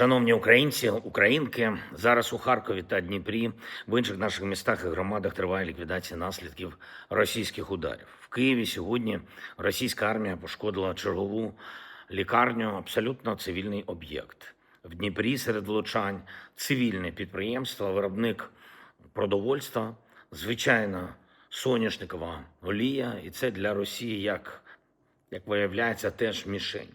Шановні українці, українки, зараз у Харкові та Дніпрі, в інших наших містах і громадах триває ліквідація наслідків російських ударів. В Києві сьогодні російська армія пошкодила чергову лікарню, абсолютно цивільний об'єкт. В Дніпрі серед влучань цивільне підприємство, виробник продовольства, звичайна соняшникова олія, і це для Росії, як виявляється, теж мішень.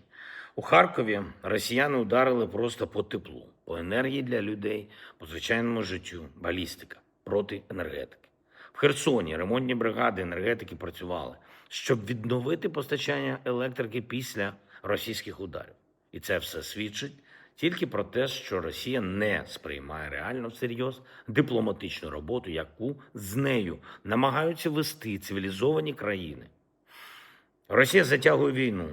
У Харкові росіяни ударили просто по теплу, по енергії для людей, по звичайному життю, балістика, проти енергетики. В Херсоні ремонтні бригади енергетики працювали, щоб відновити постачання електрики після російських ударів. І це все свідчить тільки про те, що Росія не сприймає реально всерйоз дипломатичну роботу, яку з нею намагаються вести цивілізовані країни. Росія затягує війну,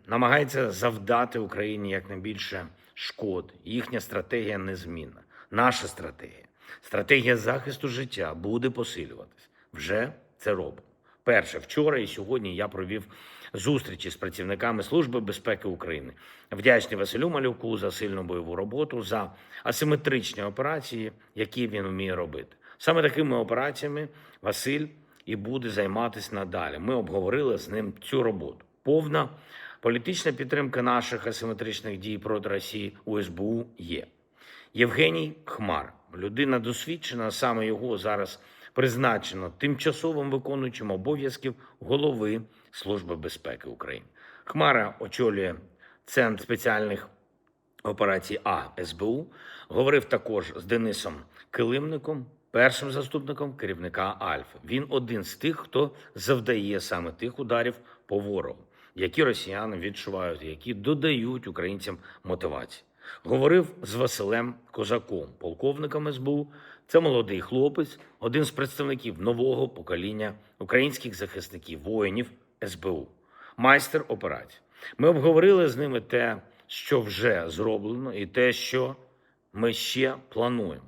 намагається завдати Україні якнайбільше шкод. Їхня стратегія незмінна. Наша стратегія захисту життя буде посилюватись. Вже це робимо. Перше, вчора і сьогодні я провів зустрічі з працівниками Служби безпеки України. Вдячний Василю Малюку за сильну бойову роботу, за асиметричні операції, які він вміє робити. Саме такими операціями Василь і буде займатися надалі. Ми обговорили з ним цю роботу. Повна політична підтримка наших асиметричних дій проти Росії у СБУ є. Євгеній Хмар, людина досвідчена, саме його зараз призначено тимчасовим виконуючим обов'язків голови Служби безпеки України. Хмара очолює Центр спеціальних операцій СБУ. Говорив також з Денисом Килимником, першим заступником керівника Альфи. Він один з тих, хто завдає саме тих ударів по ворогу, які росіяни відчувають, які додають українцям мотивації. Говорив з Василем Козаком, полковником СБУ. Це молодий хлопець, один з представників нового покоління українських захисників, воїнів СБУ, майстер операцій. Ми обговорили з ними те, що вже зроблено, і те, що ми ще плануємо.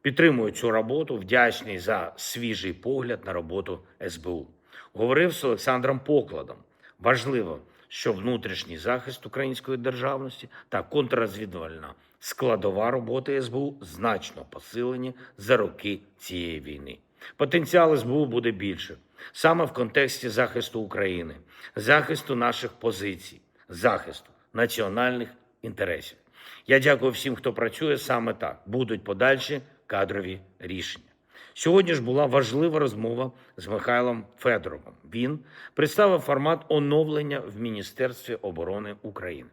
Підтримую цю роботу, вдячний за свіжий погляд на роботу СБУ. Говорив з Олександром Покладом. Важливо, що внутрішній захист української державності та контррозвідувальна складова роботи СБУ значно посилені за роки цієї війни. Потенціал СБУ буде більше. Саме в контексті захисту України, захисту наших позицій, захисту національних інтересів. Я дякую всім, хто працює саме так. Будуть подальші кадрові рішення. Сьогодні ж була важлива розмова з Михайлом Федоровим. Він представив формат оновлення в Міністерстві оборони України.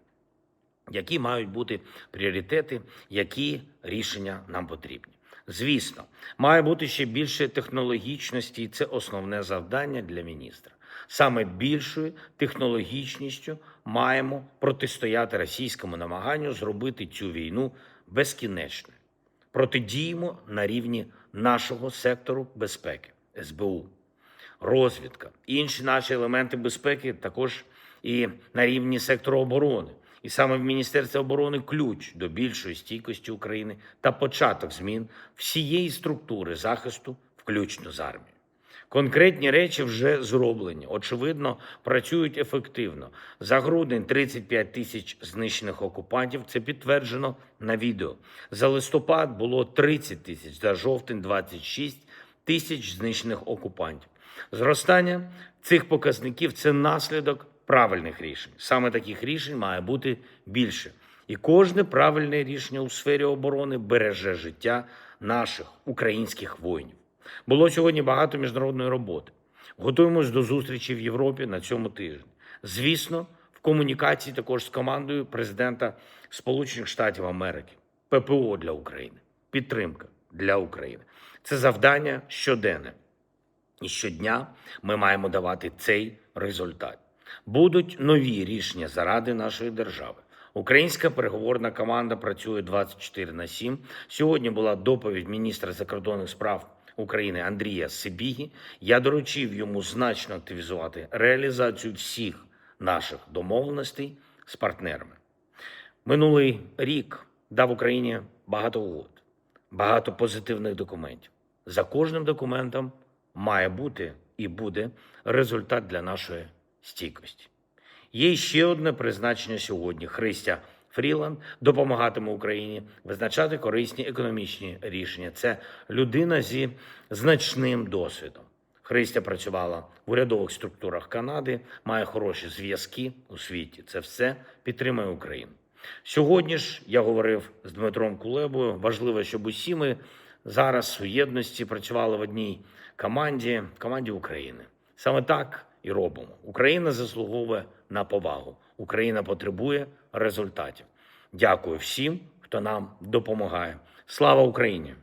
Які мають бути пріоритети, які рішення нам потрібні. Звісно, має бути ще більше технологічності, і це основне завдання для міністра. Саме більшою технологічністю маємо протистояти російському намаганню зробити цю війну безкінечною. Протидіємо на рівні нашого сектору безпеки, СБУ, розвідка, інші наші елементи безпеки також і на рівні сектору оборони. І саме в Міністерстві оборони ключ до більшої стійкості України та початок змін всієї структури захисту, включно з армією. Конкретні речі вже зроблені, очевидно, працюють ефективно. За грудень 35 тисяч знищених окупантів, це підтверджено на відео. За листопад було 30 тисяч, за жовтень 26 тисяч знищених окупантів. Зростання цих показників – це наслідок правильних рішень. Саме таких рішень має бути більше. І кожне правильне рішення у сфері оборони береже життя наших українських воїнів. Було сьогодні багато міжнародної роботи. Готуємось до зустрічі в Європі на цьому тижні. Звісно, в комунікації також з командою президента Сполучених Штатів Америки. ППО для України, підтримка для України. Це завдання щоденне. І щодня ми маємо давати цей результат. Будуть нові рішення заради нашої держави. Українська переговорна команда працює 24/7. Сьогодні була доповідь міністра закордонних справ України Андрія Сибіги. Я доручив йому значно активізувати реалізацію всіх наших домовленостей з партнерами. Минулий рік дав Україні багато угод, багато позитивних документів. За кожним документом має бути і буде результат для нашої стійкості. Є ще одне призначення сьогодні. Христя Фріланд допомагатиме Україні визначати корисні економічні рішення. Це людина зі значним досвідом. Христя працювала в урядових структурах Канади, має хороші зв'язки у світі. Це все підтримує Україну. Сьогодні ж я говорив з Дмитром Кулебою. Важливо, щоб усі ми зараз у єдності працювали в одній команді України. Саме так і робимо. Україна заслуговує на повагу. Україна потребує результатів. Дякую всім, хто нам допомагає. Слава Україні!